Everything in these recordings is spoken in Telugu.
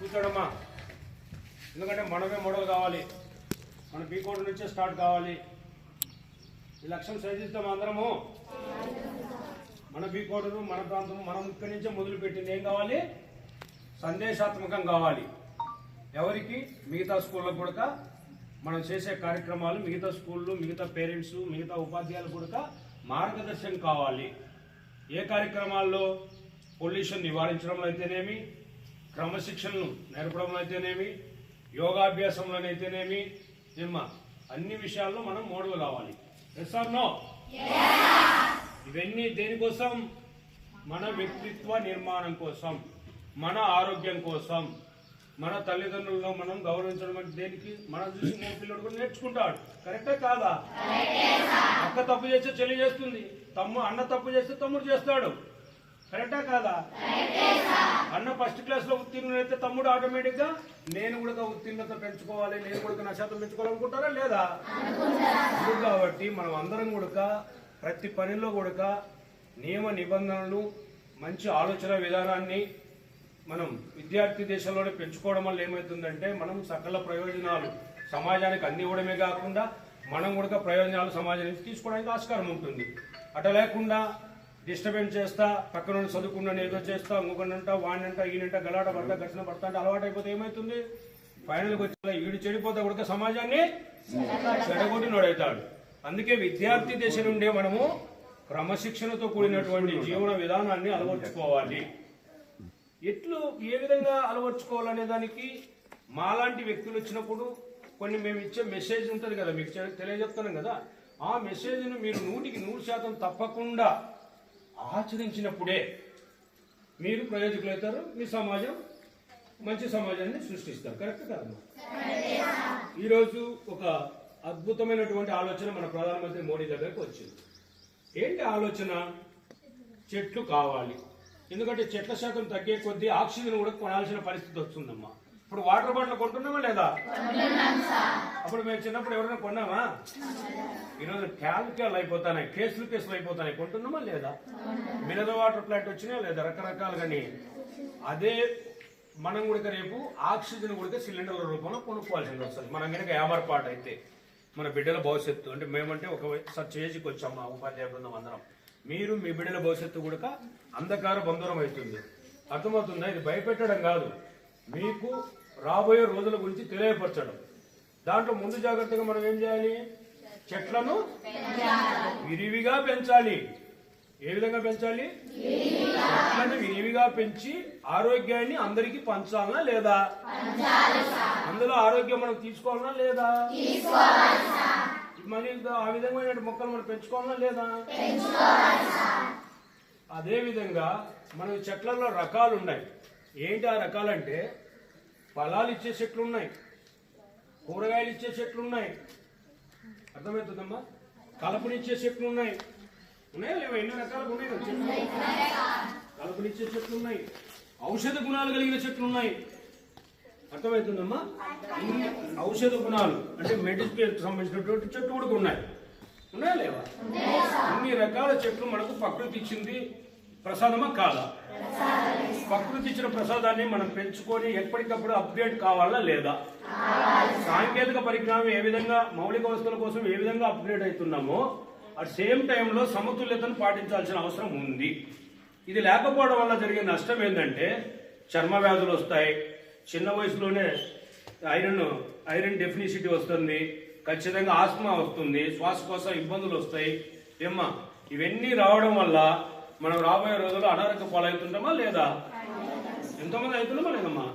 కూర్చోడమ్మా. ఎందుకంటే మనమే మోడల్ కావాలి, మన బీ కోడ్ నుంచే స్టార్ట్ కావాలి. ఈ లక్ష్యం సాధిస్తాం అందరము. మన బీ కోడ్ను మన ప్రాంతం మనం ఇక్కడి నుంచే మొదలుపెట్టింది ఏం కావాలి? సందేశాత్మకం కావాలి. ఎవరికి? మిగతా స్కూళ్ళకు కూడా మనం చేసే కార్యక్రమాలు మిగతా స్కూళ్ళు, మిగతా పేరెంట్స్, మిగతా ఉపాధ్యాయులు కూడా మార్గదర్శనం కావాలి. ఏ కార్యక్రమాల్లో? పొల్యూషన్ నివారించడంలో అయితేనేమి, క్రమశిక్షణను నేర్పడంలో అయితేనేమి, యోగాభ్యాసంలోనైతేనేమి, అన్ని విషయాల్లో మనం మోడల్ కావాలి. Yes or no? ఇవన్నీ దేనికోసం? మన వ్యక్తిత్వ నిర్మాణం కోసం, మన ఆరోగ్యం కోసం, మన తల్లిదండ్రులను మనం గౌరవించడం అంటే దేనికి? మనం చూసి మన పిల్లడు కూడా నేర్చుకుంటాడు. కరెక్టే కాదా? అక్క తప్పు చేస్తే చెల్లి చేస్తుంది, అన్న తప్పు చేస్తే తమ్ముడు చేస్తాడు. కరెక్టా కాదా? అన్న ఫస్ట్ క్లాస్ లో ఉత్తీర్ణులైతే తమ్ముడు ఆటోమేటిక్ గా నేను కూడా ఉత్తీర్ణత పెంచుకోవాలి, నేను కూడా నా శాతం పెంచుకోవాలనుకుంటారా లేదా? కాబట్టి మనం అందరం కూడా ప్రతి పనిలో కూడా నియమ నిబంధనలు, మంచి ఆలోచన విధానాన్ని మనం విద్యార్థి దేశంలోనే పెంచుకోవడం వల్ల ఏమవుతుందంటే మనం సకల ప్రయోజనాలు సమాజానికి అందివ్వడమే కాకుండా మనం కూడా ప్రయోజనాలు సమాజానికి తీసుకోవడానికి ఆస్కారం ఉంటుంది. అట్లా లేకుండా డిస్టర్బెన్స్ చేస్తా, పక్కన చదువుకున్నా ఏదో చేస్తా, ఇంకొకనంట వాడినంట ఈయనంట గలాట పడతా, ఘర్షణ పడతా అంటే అలవాటు అయిపోతే ఏమవుతుంది? ఫైనల్కి వచ్చి వీడు చెడిపోతే కూడా సమాజాన్ని చెడగొట్టి నోడవుతాడు. అందుకే విద్యార్థి దశ నుండే మనము క్రమశిక్షణతో కూడినటువంటి జీవన విధానాన్ని అలవర్చుకోవాలి. ఏ విధంగా అలవర్చుకోవాలనే దానికి మాలాంటి వ్యక్తులు వచ్చినప్పుడు కొన్ని మేము ఇచ్చే మెసేజ్ ఉంటుంది కదా, మీకు తెలియజెప్తున్నాం కదా, ఆ మెసేజ్ను మీరు 100% తప్పకుండా ఆచరించినప్పుడే మీరు ప్రయోజకులు అవుతారు, మీ సమాజం మంచి సమాజాన్ని సృష్టిస్తారు. కరెక్ట్ కాదు? ఈరోజు ఒక అద్భుతమైనటువంటి ఆలోచన మన ప్రధానమంత్రి మోడీ దగ్గరకు వచ్చింది. ఏంటి ఆలోచన? చెట్లు కావాలి. ఎందుకంటే చెట్ల శాతం తగ్గే కొద్దీ ఆక్సిజన్ కూడా కొనాల్సిన పరిస్థితి వస్తుందమ్మా. ఇప్పుడు వాటర్ బాటిల్ కొంటున్నామా లేదా? అప్పుడు మేము చిన్నప్పుడు ఎవరైనా కొన్నామా? ఈరోజు క్యాల్ అయిపోతాయి, కేసులు అయిపోతాయి, కొంటున్నామా లేదా? మినరల్ వాటర్ ప్లాంట్ వచ్చినా లేదా? రకరకాలు. కానీ అదే మనం కూడా రేపు ఆక్సిజన్ కూడా సిలిండర్ల రూపంలో కొనుక్కోవాల్సింది వస్తుంది. మనం కనుక ఏమరపాటు అయితే మన బిడ్డల భవిష్యత్తు అంటే మేమంటే ఒక స్టేజ్కి వచ్చాం మా ఉపాధ్యాయ బృందం అందరం. మీరు మీ బిడ్డల భవిష్యత్తు కూడా అంధకార బంధురం అవుతుంది. అర్థమవుతుందా? ఇది భయపెట్టడం కాదు, మీకు రాబోయే రోజుల గురించి తెలియపరచడం. దాంట్లో ముందు జాగ్రత్తగా మనం ఏం చేయాలి? చెట్లను విరివిగా పెంచాలి. ఏ విధంగా పెంచాలి? చెట్లను విరివిగా పెంచి ఆరోగ్యాన్ని అందరికీ పంచాలనా లేదా? అందులో ఆరోగ్యం మనం తీసుకోవాలనా లేదా? మరి ఆ విధమైన మొక్కలు మనం పెంచుకోవాలనా లేదా? అదే విధంగా మన చెట్లలో రకాలు ఉన్నాయి. ఏంటి ఆ రకాలంటే ఫలాలు ఇచ్చే చెట్లు ఉన్నాయి, కూరగాయలు ఇచ్చే చెట్లు ఉన్నాయి, అర్థమవుతుందమ్మా, కలుపునిచ్చే చెట్లు ఉన్నాయి. ఉన్నాయా లేవా? ఎన్ని రకాలుగా ఉన్నాయి చెట్లు. కలుపునిచ్చే చెట్లు ఉన్నాయి, ఔషధ గుణాలు కలిగిన చెట్లు ఉన్నాయి. అర్థమవుతుందమ్మా? ఔషధ గుణాలు అంటే మెడిసిన్ సంబంధించినటువంటి చెట్లు కూడా ఉన్నాయి. ఉన్నాయా లేవా? అన్ని రకాల చెట్లు మనకు ప్రకృతి ఇచ్చింది. ప్రసాదమా కాదా? ప్రకృతి ఇచ్చిన ప్రసాదాన్ని మనం పెంచుకొని ఎప్పటికప్పుడు అప్డేట్ కావాలా లేదా? సాంకేతిక పరిజ్ఞానం ఏ విధంగా మౌలిక వస్తువుల కోసం ఏ విధంగా అప్గ్రేడ్ అవుతున్నామో అట్ సేమ్ టైంలో సమతుల్యతను పాటించాల్సిన అవసరం ఉంది. ఇది లేకపోవడం వల్ల జరిగే నష్టం ఏంటంటే చర్మ వ్యాధులు వస్తాయి, చిన్న వయసులోనే ఐరన్ డెఫిషియన్సీ వస్తుంది, ఖచ్చితంగా ఆస్మా వస్తుంది, శ్వాసకోశ ఇబ్బందులు వస్తాయి. ఇవన్నీ రావడం వల్ల మనం రాబోయే రోజుల్లో అనారోగ్య పాలవుతుంటామా లేదా? ఎంతోమంది అవుతున్నామా లేదమ్మా?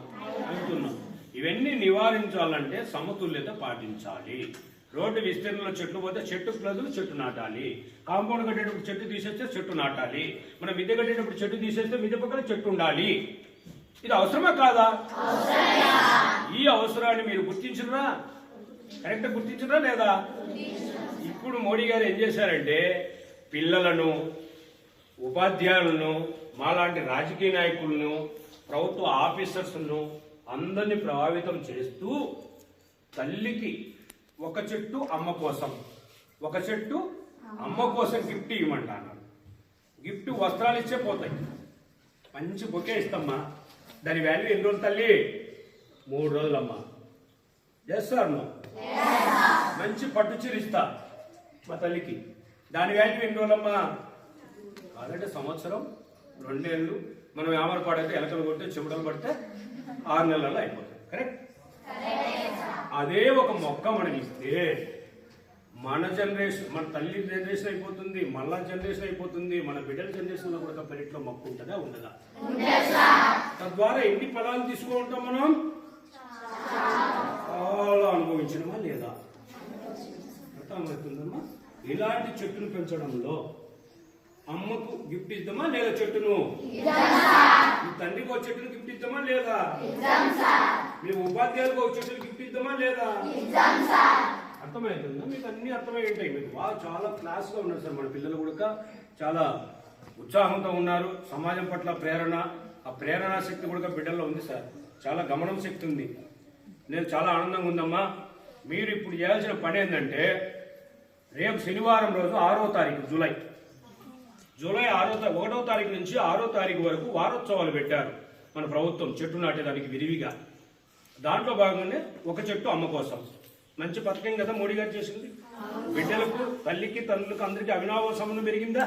అవుతున్నాం. ఇవన్నీ నివారించాలంటే సమతుల్యత పాటించాలి. రోడ్డు విస్తీర్ణంలో చెట్లు పోతే చెట్టుకు బదులు చెట్టు నాటాలి. కాంపౌండ్ కట్టేటప్పుడు చెట్టు తీసేస్తే చెట్టు నాటాలి. మనం మిద్దె కట్టేటప్పుడు చెట్టు తీసేస్తే మిద్దె పక్కన చెట్టు ఉండాలి. ఇది అవసరమా కాదా? ఈ అవసరాన్ని మీరు గుర్తించరా? కరెక్ట్ గుర్తించరా లేదా? ఇప్పుడు మోడీ గారు ఏం చేశారంటే పిల్లలను, ఉపాధ్యాయులను, మాలాంటి రాజకీయ నాయకులను, ప్రభుత్వ ఆఫీసర్స్ను అందరినీ ప్రభావితం చేస్తూ తల్లికి ఒక చెట్టు అమ్మ కోసం, ఒక చెట్టు అమ్మ కోసం గిఫ్ట్ ఇవ్వమంటాను. గిఫ్ట్ వస్త్రాలు ఇచ్చే పోతాయి, మంచి బొకే ఇస్తామ్మా. దాని వాల్యూ ఎన్ని రోజులు తల్లి? 3 రోజులమ్మా. చేస్తాను మంచి పట్టు చీర ఇస్తా మా తల్లికి. దాని వాల్యూ ఎన్ని రోజులమ్మా? కాదంటే సంవత్సరం 2 నెలలు. మనం వ్యాపార పాడైతే ఎలకలు కొడితే చెమటలు పడితే 6 నెలల్లో అయిపోతుంది. కరెక్ట్? అదే ఒక మొక్క మనం ఇస్తే మన జనరేషన్, మన తల్లి జనరేషన్ అయిపోతుంది, మళ్ళా జనరేషన్ అయిపోతుంది, మన బిడ్డల జనరేషన్ లో కూడా పెరట్లో మొక్క ఉంటుందా ఉండదా? తద్వారా ఎన్ని ఫలాలు తీసుకుంటాం మనం? చాలా అనుభవించినమా లేదా? అర్థమవుతుందమ్మా? ఇలాంటి చెట్టును పెంచడంలో అమ్మకు గిఫ్ట్ ఇద్దామా లేదా? చెట్టును మీ తండ్రికి ఒక చెట్టును గిఫ్ట్ ఇద్దామా లేదా? మీ ఉపాధ్యాయులకు ఒక చెట్టును గిఫ్ట్ ఇద్దామా లేదా? అర్థమవుతుందా? మీకు అన్ని అర్థమై ఉంటాయి. మీకు చాలా క్లాస్ గా ఉన్నారు సార్. మన పిల్లలు కూడా చాలా ఉత్సాహంతో ఉన్నారు. సమాజం పట్ల ప్రేరణ, ఆ ప్రేరణ శక్తి కూడా బిడ్డల్లో ఉంది సార్. చాలా గమనం శక్తి ఉంది. నేను చాలా ఆనందంగా ఉందమ్మా. మీరు ఇప్పుడు చేయాల్సిన పని ఏంటంటే, రేపు శనివారం రోజు 6వ తారీఖు జూలై 1వ తారీఖు నుంచి 6వ తారీఖు వరకు వారోత్సవాలు పెట్టారు మన ప్రభుత్వం చెట్టు నాటేదానికి విరివిగా. దాంట్లో భాగంగానే ఒక చెట్టు అమ్మ కోసం మంచి పథకం కదా మోడీ గారు చేసింది. బిడ్డలకు, తల్లికి, తండ్రులకు అందరికీ అవినావ సంబంధం పెరిగిందా?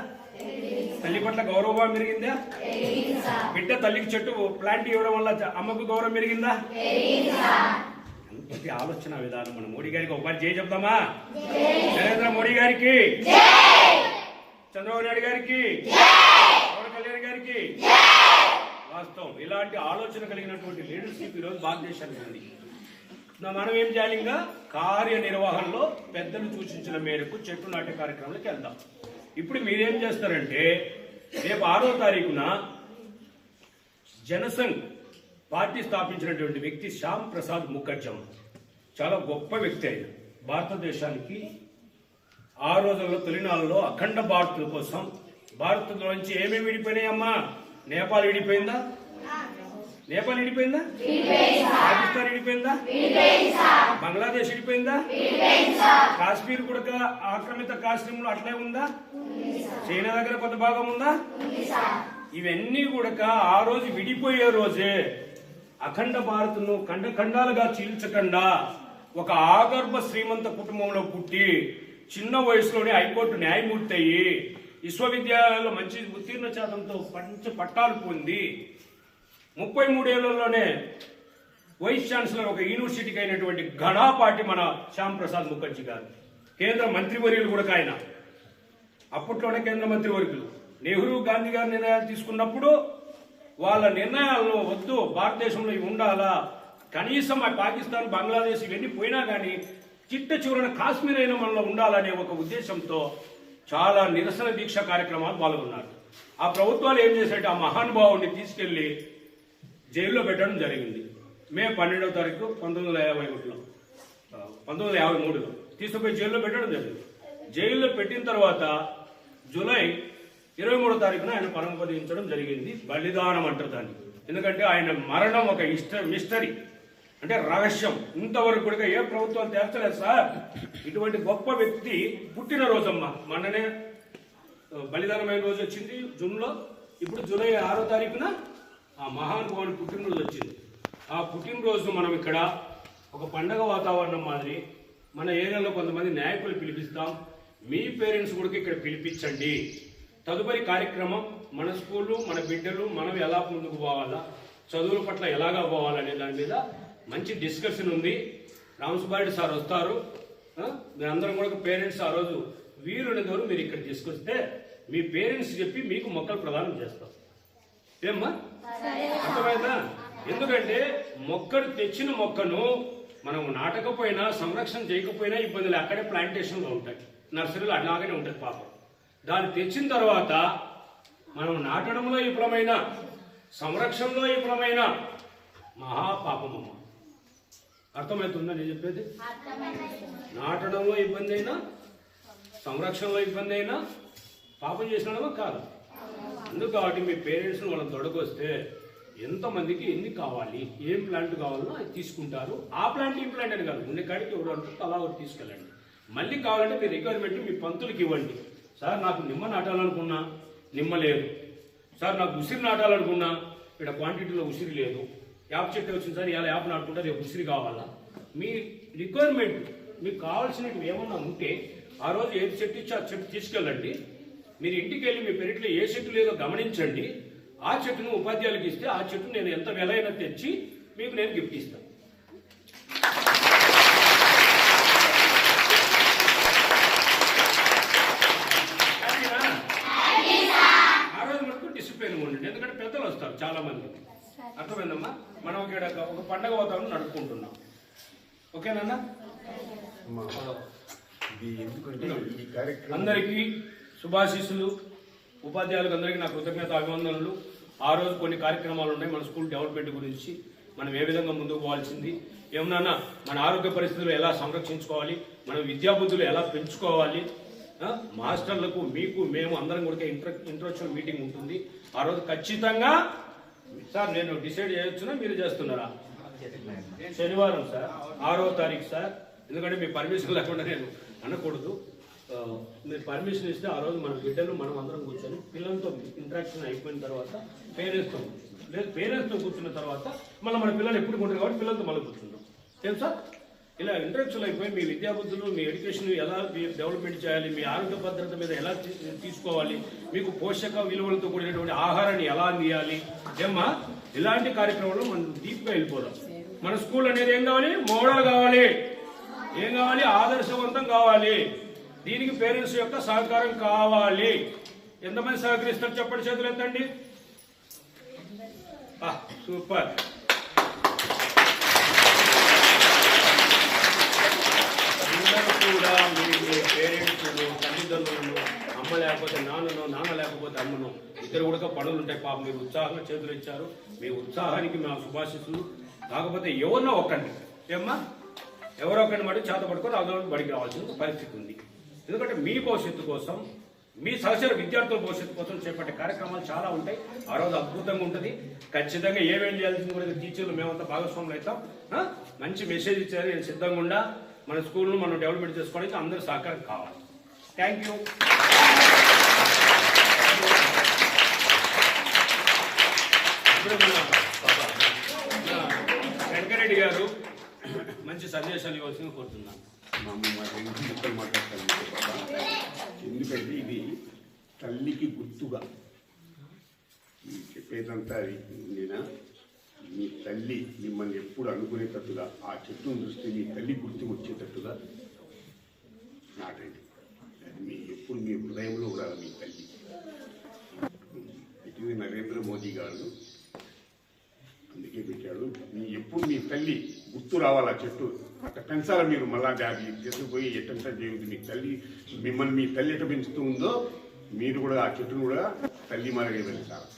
తల్లి పట్ల గౌరవం పెరిగిందా? బిడ్డ తల్లికి చెట్టు ప్లాంట్ ఇవ్వడం వల్ల అమ్మకు గౌరవం పెరిగిందా? అంతటి ఆలోచన విధానం మన మోడీ గారికి ఒకసారి జై చెప్తామా? నరేంద్ర మోడీ గారికి, చంద్రబాబు నాయుడు గారికి, పవన్ కళ్యాణ్ గారికి. వాస్తవం ఇలాంటి ఆలోచన కలిగినటువంటి లీడర్షిప్ ఈరోజు భారతదేశానికి ఉంది. మనం ఏం చేయాలి? ఇంకా కార్యనిర్వహణలో పెద్దలు సూచించిన మేరకు చెట్టు నాటే కార్యక్రమాలకు వెళ్దాం. ఇప్పుడు మీరేం చేస్తారంటే, రేపు 6వ తారీఖున జనసంఘ్ పార్టీ స్థాపించినటువంటి వ్యక్తి శ్యామ్ ప్రసాద్ ముఖర్జీ చాలా గొప్ప వ్యక్తి. ఆయన భారతదేశానికి ఆ రోజుల్లో తొలినాళ్ళలో అఖండ భారత్ కోసం భారత్లో నుంచి ఏమేమి విడిపోయినాయమ్మా? నేపాల్ విడిపోయిందా? నేపాల్ విడిపోయిందా? పాకిస్తాన్ విడిపోయిందా? బంగ్లాదేశ్ విడిపోయిందా? కాశ్మీర్ కూడా ఆక్రమిత కాశ్మీర్లో అట్లే ఉందా? చైనా దగ్గర కొంత భాగం ఉందా? ఇవన్నీ కూడా ఆ రోజు విడిపోయే రోజే అఖండ భారత్ను ఖండాలుగా చీల్చకుండా ఒక ఆగర్భ శ్రీమంత కుటుంబంలో పుట్టి చిన్న వయసులోనే హైకోర్టు న్యాయమూర్తి అయ్యి విశ్వవిద్యాలయాల్లో మంచి ఉత్తీర్ణ శాతంతో పట్టాలు పొంది 33 ఏళ్లలోనే వైస్ ఛాన్సలర్ ఒక యూనివర్సిటీకి అయినటువంటి ఘనాపాటి మన శ్యామ్ ప్రసాద్ ముఖర్జీ గారు. కేంద్ర మంత్రివర్యులు కూడా ఆయన. అప్పట్లోనే కేంద్ర మంత్రివర్యులు నెహ్రూ, గాంధీ గారు నిర్ణయాలు తీసుకున్నప్పుడు వాళ్ళ నిర్ణయాలను వద్దు, భారతదేశంలో ఇవి ఉండాలా, కనీసం ఆ పాకిస్తాన్, బంగ్లాదేశ్ ఇవన్నీ పోయినా కానీ చిట్ట చివరన కాశ్మీర్ అయిన మనలో ఉండాలనే ఒక ఉద్దేశంతో చాలా నిరసన దీక్ష కార్యక్రమాలు పాల్గొన్నారు. ఆ ప్రభుత్వాలు ఏం చేశారంటే ఆ మహానుభావుడిని తీసుకెళ్లి జైల్లో పెట్టడం జరిగింది. మే 12వ తారీఖు 1953లో తీసుకుపోయి జైల్లో పెట్టడం జరిగింది. జైల్లో పెట్టిన తర్వాత జూలై 23వ తారీఖున ఆయన పరమపదించడం జరిగింది. బలిదానం అంటారు దాన్ని. ఎందుకంటే ఆయన మరణం ఒక మిస్టరీ, అంటే రహస్యం. ఇంతవరకు కూడా ఏ ప్రభుత్వం తేల్చలేదు సార్. ఇటువంటి గొప్ప వ్యక్తి పుట్టినరోజమ్మా. మొన్ననే బలిదానమైన రోజు వచ్చింది జూన్లో. ఇప్పుడు జూలై 6వ తారీఖున ఆ మహానుభావుని పుట్టినరోజు వచ్చింది. ఆ పుట్టినరోజు మనం ఇక్కడ ఒక పండగ వాతావరణం మాదిరి మన ఏరియాలో కొంతమంది నాయకులు పిలిపిస్తాం. మీ పేరెంట్స్ కూడా ఇక్కడ పిలిపించండి. తదుపరి కార్యక్రమం మన స్కూళ్ళు, మన బిడ్డలు, మనం ఎలా ముందుకు పోవాలా, చదువుల పట్ల ఎలాగా పోవాలనే దాని మీద మంచి డిస్కషన్ ఉంది. రామసుబ్బారెడ్డి సార్ వస్తారు. మీరందరం కూడా పేరెంట్స్ ఆ రోజు వీరుని ద్వారా మీరు ఇక్కడ తీసుకొస్తే మీ పేరెంట్స్ చెప్పి మీకు మొక్కలు ప్రదానం చేస్తాం. ఏమ్మా అర్థమైందా? ఎందుకంటే మొక్కను తెచ్చిన మొక్కను మనం నాటకపోయినా, సంరక్షణ చేయకపోయినా ఇబ్బందులు అక్కడే ప్లాంటేషన్లో ఉంటాయి, నర్సరీలో అలాగనే ఉంటుంది పాపం. దాన్ని తెచ్చిన తర్వాత మనం నాటడంలో విఫలమైన, సంరక్షణలో విఫలమైన మహాపాపమమ్మ. అర్థమవుతుందా నేను చెప్పేది? నాటడంలో ఇబ్బంది అయినా, సంరక్షణలో ఇబ్బంది అయినా పాపం చేసినడమో కాదు. అందుకు కాబట్టి మీ పేరెంట్స్ని వాళ్ళని తొడగొస్తే ఎంతమందికి ఎన్ని కావాలి, ఏం ప్లాంట్ కావాలనో అది తీసుకుంటారు. ఆ ప్లాంట్ ఈ ప్లాంట్ అని కాదు, ఉండే కాడికి ఎవరు అంటారు అలా ఒకటి తీసుకెళ్ళండి. మళ్ళీ కావాలంటే మీ రిక్వైర్మెంట్ మీ పంతులకి ఇవ్వండి. సార్ నాకు నిమ్మ నాటాలనుకున్నా నిమ్మ లేదు, సార్ నాకు ఉసిరి నాటాలనుకున్నా ఇక్కడ క్వాంటిటీలో ఉసిరి లేదు, యాప్ చెట్టు వచ్చింది సార్ ఇలా యాప్ నాటుకుంటే రేపు ఉసిరి కావాలా మీ రిక్వైర్మెంట్ మీకు కావాల్సినవి ఏమన్నా ఉంటే ఆ రోజు ఏది చెట్టు ఇచ్చి ఆ చెట్టు తీసుకెళ్ళండి. మీరు ఇంటికి వెళ్ళి మీ పెరట్లో ఏ చెట్టు లేదో గమనించండి. ఆ చెట్టును ఉపాధ్యాయులకు ఇస్తే ఆ చెట్టు నేను ఎంత వెల అయినా తెచ్చి మీకు నేను గిఫ్ట్ ఇస్తాను. ఆ రోజు మనకు డిసిప్లిన్ ఉండండి, ఎందుకంటే పెద్దలు వస్తారు చాలా మంది. అర్థమైందమ్మా? మనం ఒక పండగ వాతావరణం నడుపుకుంటున్నాం. ఓకేనా? అందరికీ శుభాశీస్సులు. ఉపాధ్యాయులకు అందరికీ నా కృతజ్ఞత అభివందనలు. ఆ రోజు కొన్ని కార్యక్రమాలు ఉన్నాయి మన స్కూల్ డెవలప్మెంట్ గురించి, మనం ఏ విధంగా ముందుకు పోవాల్సింది, ఏమన్నా మన ఆరోగ్య పరిస్థితులు ఎలా సంరక్షించుకోవాలి, మన విద్యాబుద్ధులు ఎలా పెంచుకోవాలి, మాస్టర్లకు మీకు మేము అందరం కూడా ఇంట్రొడక్షన్ మీటింగ్ ఉంటుంది. ఆ రోజు ఖచ్చితంగా సార్ నేను డిసైడ్ చేయొచ్చునా మీరు చేస్తున్నారా? శనివారం సార్ 6వ తారీఖు సార్. ఎందుకంటే మీ పర్మిషన్ లేకుండా నేను అనకూడదు. మీరు పర్మిషన్ ఇస్తే ఆ రోజు మన బిడ్డలు మనం అందరం కూర్చొని పిల్లలతో ఇంటరాక్షన్ అయిపోయిన తర్వాత పేరెంట్స్తో కూర్చున్న తర్వాత మళ్ళీ మన పిల్లలు ఎప్పుడు ఉంటారు కాబట్టి పిల్లలతో మళ్ళీ కూర్చుంటాం. ఏం సార్? ఇలా ఇంటరాక్షన్ అయిపోయి మీ విద్యాబుద్ధులు, మీ ఎడ్యుకేషన్ ఎలా డెవలప్మెంట్ చేయాలి, మీ ఆరోగ్య భద్రత మీద ఎలా తీసుకోవాలి, మీకు పోషక విలువలతో కూడినటువంటి ఆహారాన్ని ఎలా అందియాలి, ఏమ్మా ఇలాంటి కార్యక్రమంలో మనం డీప్గా వెళ్ళిపోదాం. మన స్కూల్ అనేది ఏం కావాలి? మోడల్ కావాలి. ఏం కావాలి? ఆదర్శవంతం కావాలి. దీనికి పేరెంట్స్ యొక్క సహకారం కావాలి. ఎంతమంది సహకరిస్తారు చెప్పండి, చేతులు ఎత్తండి. సూపర్. అందరూ కూడా మీ పేరెంట్స్, తల్లిదండ్రులను, అమ్మ లేకపోతే నాన్నను, నాన్న లేకపోతే అమ్మను, ఇద్దరు కూడా పనులు ఉంటాయి. పాప మీరు ఉత్సాహంగా చేతులు ఇచ్చారు. మీ ఉత్సాహానికి మా శుభాశిస్సులు. కాకపోతే ఎవరినో ఒక్కండి, ఏమ్మా ఎవరో ఒక్కడిని మాట చేత పడుకొని అందులో బడికి రావాల్సిన పరిస్థితి ఉంది. ఎందుకంటే మీ భవిష్యత్తు కోసం, మీ సహచర విద్యార్థుల భవిష్యత్తు కోసం చేపట్టే కార్యక్రమాలు చాలా ఉంటాయి. ఆ రోజు అద్భుతంగా ఉంటుంది. ఖచ్చితంగా ఏమేం చేయాల్సింది కూడా టీచర్లు మేమంతా భాగస్వాములు అవుతాం. మంచి మెసేజ్ ఇచ్చారు. నేను సిద్ధంగా ఉండా మన స్కూల్ను మనం డెవలప్మెంట్ చేసుకోవడానికి అందరూ సహకారం కావాలి. Thank you. వెంకరెడ్డి గారు మంచి సందేశాలు ఇవ్వాల్సింది కోరుతున్నాను. మాట్లాడతాను. ఎందుకంటే ఇది తల్లికి గుర్తుగా చెప్పేదంతా నేనా మీ తల్లి మిమ్మల్ని ఎప్పుడు అనుకునేటట్టుగా ఆ చెట్టును దృష్టి మీ తల్లి గుర్తుకు వచ్చేటట్టుగా నాటండి. అది మీ ఎప్పుడు మీ హృదయంలో ఉండాలి మీ తల్లి. ఇటీవల నరేంద్ర మోదీ గారు అందుకే పెట్టాడు, మీ ఎప్పుడు మీ తల్లి గుర్తు రావాలి. ఆ చెట్టు అట్లా పెంచాలి. మీరు మళ్ళా అది చేసుకుపోయి ఎట్టంతా చేయదు. మీ తల్లి మిమ్మల్ని మీ తల్లి ఎట్ట పెంచుతూ ఉందో మీరు కూడా ఆ చెట్టును కూడా తల్లి మాదిరిగా పెంచాలి.